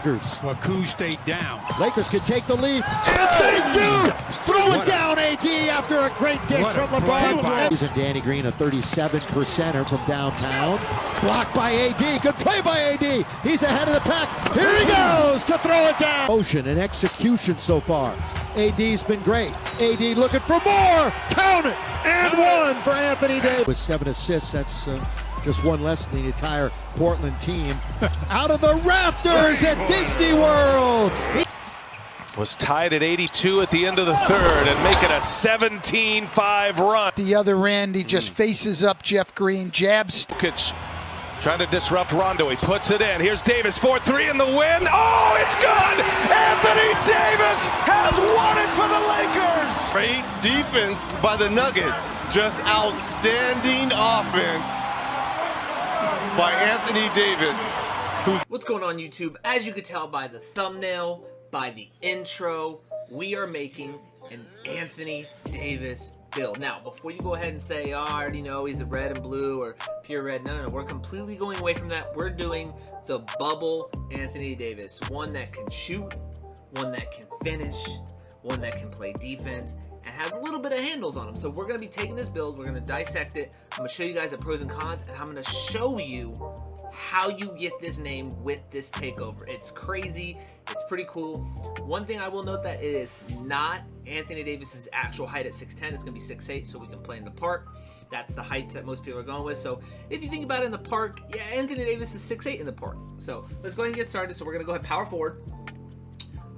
Waku stayed down. Lakers can take the lead, and they do! Throw it down, AD, after a great dish from LeBron. And Danny Green, a 37%er from downtown. Blocked by AD, good play by AD. He's ahead of the pack. Here he goes to throw it down. Motion and execution so far. AD's been great. AD looking for more. Count it! And one for Anthony Davis. With 7 assists, that's just one less than the entire Portland team. Out of the rafters at Disney World. Was tied at 82 at the end of the third and making a 17-5 run. The other end, he just faces up Jeff Green, jabs. Trying to disrupt Rondo. He puts it in. Here's Davis, 4-3 in the win. Oh, it's good! Anthony Davis has won it for the Lakers! Great defense by the Nuggets. Just outstanding offense by Anthony Davis. What's going on, YouTube? As you can tell by the thumbnail, by the intro, we are making an Anthony Davis build. Now, before you go ahead and say, oh, I already know he's a red and blue or pure red, no, we're completely going away from that. We're doing the bubble Anthony Davis, one that can shoot, one that can finish, one that can play defense, and has a little bit of handles on him. So we're going to be taking this build, we're going to dissect it, I'm going to show you guys the pros and cons, and I'm going to show you how you get this name with this takeover. It's crazy. It's pretty cool. One thing I will note that it is not Anthony Davis's actual height at 6'10". It's going to be 6'8", so we can play in the park. That's the heights that most people are going with. So if you think about it in the park, yeah, Anthony Davis is 6'8" in the park. So let's go ahead and get started. So we're going to go ahead power forward.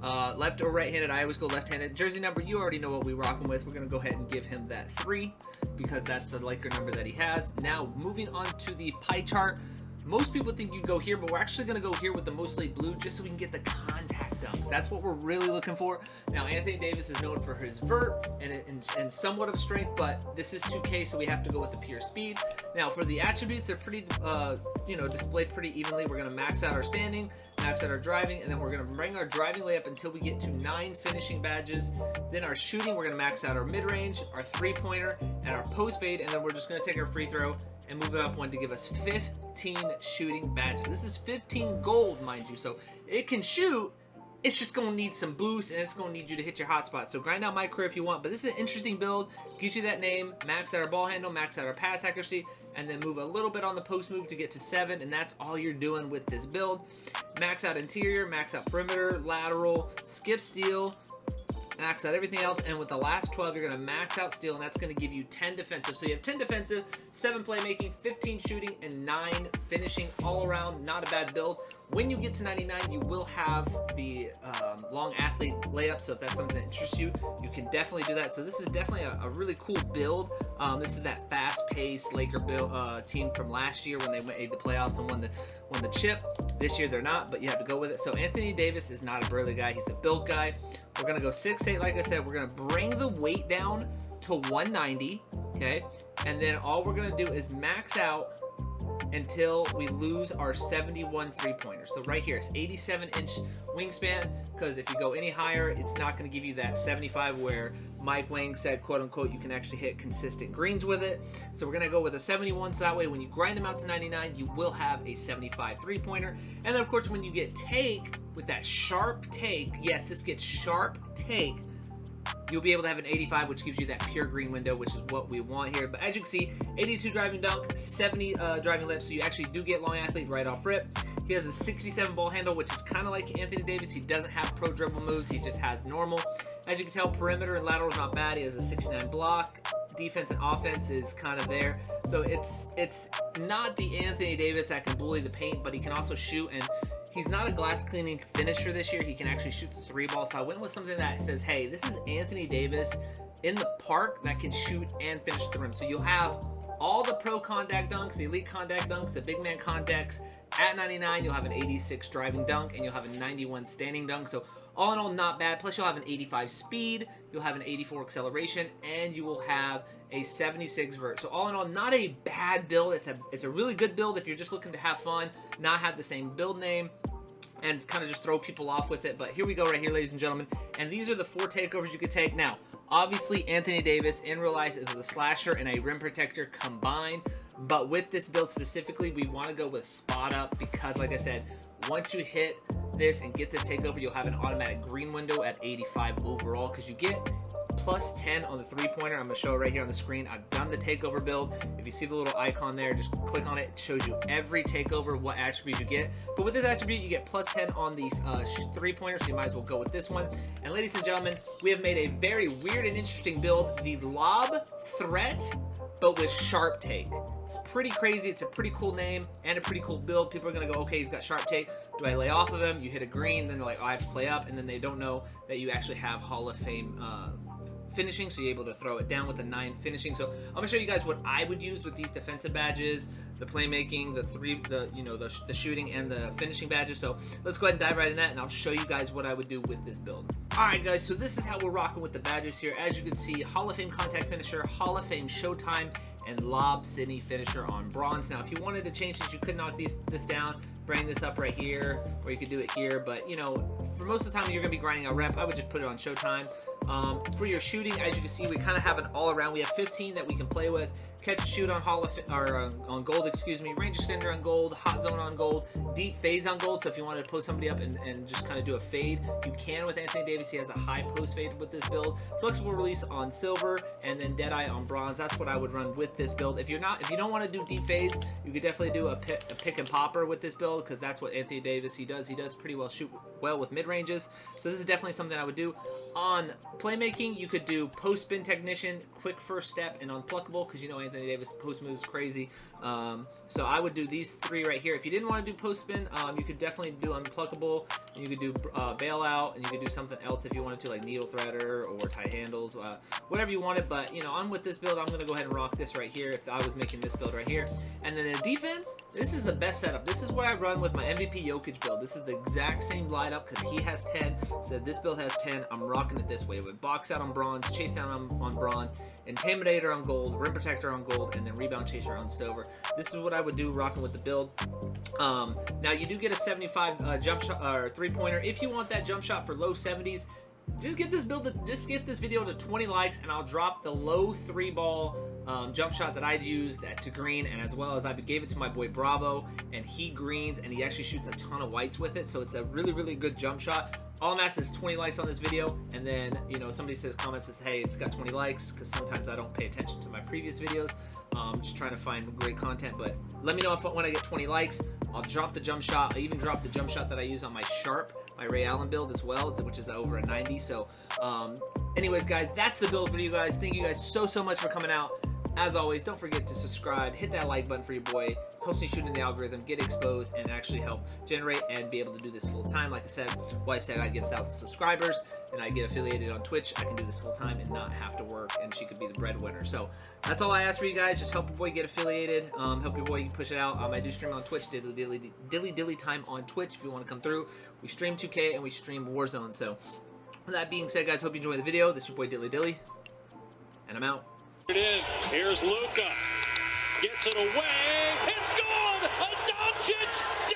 Left or right-handed, I always go left-handed. Jersey number, you already know what we're rocking with. We're going to go ahead and give him that 3 because that's the Laker number that he has. Now, moving on to the pie chart. Most people think you'd go here, but we're actually going to go here with the mostly blue just so we can get the contact dunks. That's what we're really looking for. Now, Anthony Davis is known for his vert and somewhat of strength, but this is 2K, so we have to go with the pure speed. Now, for the attributes, they're pretty, displayed pretty evenly. We're going to max out our standing, max out our driving, and then we're going to bring our driving layup until we get to 9 finishing badges. Then our shooting, we're going to max out our mid-range, our three-pointer, and our post fade, and then we're just going to take our free throw and move it up one to give us 15 shooting badges. This is 15 gold, mind you, so it can shoot. It's just going to need some boost, and it's going to need you to hit your hot spot. So grind out my career if you want, but this is an interesting build. Gives you that name, max out our ball handle, max out our pass accuracy, and then move a little bit on the post move to get to 7, and that's all you're doing with this build. Max out interior, max out perimeter, lateral, skip steal, max out everything else, and with the last 12 you're going to max out steal, and that's going to give you 10 defensive. So you have 10 defensive, 7 playmaking, 15 shooting, and 9 finishing. All around not a bad build. When you get to 99, you will have the long athlete layup, so if that's something that interests you, you can definitely do that. So this is definitely a really cool build. This is that fast-paced Laker build, team from last year when they made the playoffs and won the chip. This year they're not, but you have to go with it. So Anthony Davis is not a burly guy, he's a build guy. We're going to go 6'8", like I said. We're going to bring the weight down to 190, okay? And then all we're going to do is max out until we lose our 71 three-pointers. So right here, it's 87-inch wingspan, because if you go any higher, it's not going to give you that 75 where Mike Wang said, quote-unquote, you can actually hit consistent greens with it. So we're going to go with a 71, so that way when you grind them out to 99, you will have a 75 three-pointer. And then, of course, when you get take, with that sharp take, yes, this gets sharp take, you'll be able to have an 85, which gives you that pure green window, which is what we want here. But as you can see, 82 driving dunk, 70 driving lip, so you actually do get long athlete right off rip. He has a 67 ball handle, which is kind of like Anthony Davis. He doesn't have pro dribble moves, he just has normal. As you can tell, perimeter and lateral is not bad. He has a 69 block. Defense and offense is kind of there. So it's not the Anthony Davis that can bully the paint, but he can also shoot, and he's not a glass cleaning finisher this year. He can actually shoot the 3 ball. So I went with something that says, hey, this is Anthony Davis in the park that can shoot and finish the rim. So you'll have all the pro contact dunks, the elite contact dunks, the big man contacts. At 99, you'll have an 86 driving dunk, and you'll have a 91 standing dunk. So all in all, not bad. Plus, you'll have an 85 speed, you'll have an 84 acceleration, and you will have a 76 vert. So all in all, not a bad build. It's a really good build if you're just looking to have fun, not have the same build name, and kind of just throw people off with it. But here we go right here, ladies and gentlemen. And these are the 4 takeovers you could take. Now, obviously, Anthony Davis in real life is a slasher and a rim protector combined. But with this build specifically, we want to go with spot up because, like I said, once you hit this and get this takeover, you'll have an automatic green window at 85 overall, because you get plus 10 on the 3-pointer. I'm going to show it right here on the screen. I've done the takeover build. If you see the little icon there, just click on it. It shows you every takeover, what attribute you get. But with this attribute, you get plus 10 on the 3-pointer, so you might as well go with this one. And ladies and gentlemen, we have made a very weird and interesting build, the Lob Threat, but with Sharp Take. It's pretty crazy. It's a pretty cool name and a pretty cool build. People are going to go, okay, he's got Sharp Take. Do I lay off of him? You hit a green, then they're like, oh, I have to play up, and then they don't know that you actually have Hall of Fame finishing, so you're able to throw it down with a 9 finishing. So I'm gonna show you guys what I would use with these defensive badges, the playmaking, the shooting, and the finishing badges. So let's go ahead and dive right in that, and I'll show you guys what I would do with this build. All right, guys, so this is how we're rocking with the badges here. As you can see, Hall of Fame contact finisher, Hall of Fame showtime, and Lob City finisher on bronze. Now, if you wanted to change this, you could knock this down, bring this up right here, or you could do it here. But you know, for most of the time you're gonna be grinding out rep, I would just put it on showtime. For your shooting, as you can see, we kind of have an all-around. We have 15 that we can play with. Catch and shoot on on gold, excuse me. Range extender on gold. Hot zone on gold. Deep phase on gold. So if you wanted to post somebody up and just kind of do a fade, you can with Anthony Davis. He has a high post fade with this build. Flexible release on silver, and then Deadeye on bronze. That's what I would run with this build. If you don't want to do deep fades, you could definitely do a pick and popper with this build, because that's what Anthony Davis he does. He does pretty well shoot well with mid ranges. So this is definitely something I would do. On playmaking, you could do post spin technician, quick first step, and unpluckable, because you know Anthony Davis post moves crazy. So I would do these 3 right here. If you didn't want to do post spin, you could definitely do unpluckable, and you could do bailout, and you could do something else if you wanted to, like needle threader or tight handles, whatever you wanted. But you know, on with this build, I'm gonna go ahead and rock this right here if I was making this build right here. And then in defense, this is the best setup. This is what I run with my MVP Jokic build. This is the exact same lineup, because he has 10, so this build has 10. I'm rocking it this way with box out on bronze, chase down on bronze, intimidator on gold, rim protector on gold, and then rebound chaser on silver. This is what I would do rocking with the build. Now you do get a 75 jump shot or 3-pointer. If you want that jump shot for low 70s, just get this video to 20 likes, and I'll drop the low 3-ball jump shot that I'd use to green, and as well as I gave it to my boy Bravo, and he greens, and he actually shoots a ton of whites with it. So it's a really, really good jump shot. All I'm asking is 20 likes on this video, and then, you know, somebody says, hey, it's got 20 likes, because sometimes I don't pay attention to my previous videos. Just trying to find great content, but let me know when I get 20 likes. I'll drop the jump shot. I even dropped the jump shot that I use on my Sharp, my Ray Allen build as well, which is over a 90. So, anyways, guys, that's the build for you guys. Thank you guys so much for coming out. As always, don't forget to subscribe, hit that like button for your boy, helps me shoot in the algorithm, get exposed, and actually help generate and be able to do this full time. Like I said, I'd get 1,000 subscribers and I get affiliated on Twitch. I can do this full time and not have to work, and she could be the breadwinner. So that's all I ask for you guys. Just help your boy get affiliated, help your boy push it out. I do stream on Twitch, dilly time on Twitch if you want to come through. We stream 2K and we stream Warzone. So with that being said, guys, hope you enjoy the video. This is your boy Dilly, and I'm out. It in. Here's Luka. Gets it away. It's gone. A Doncic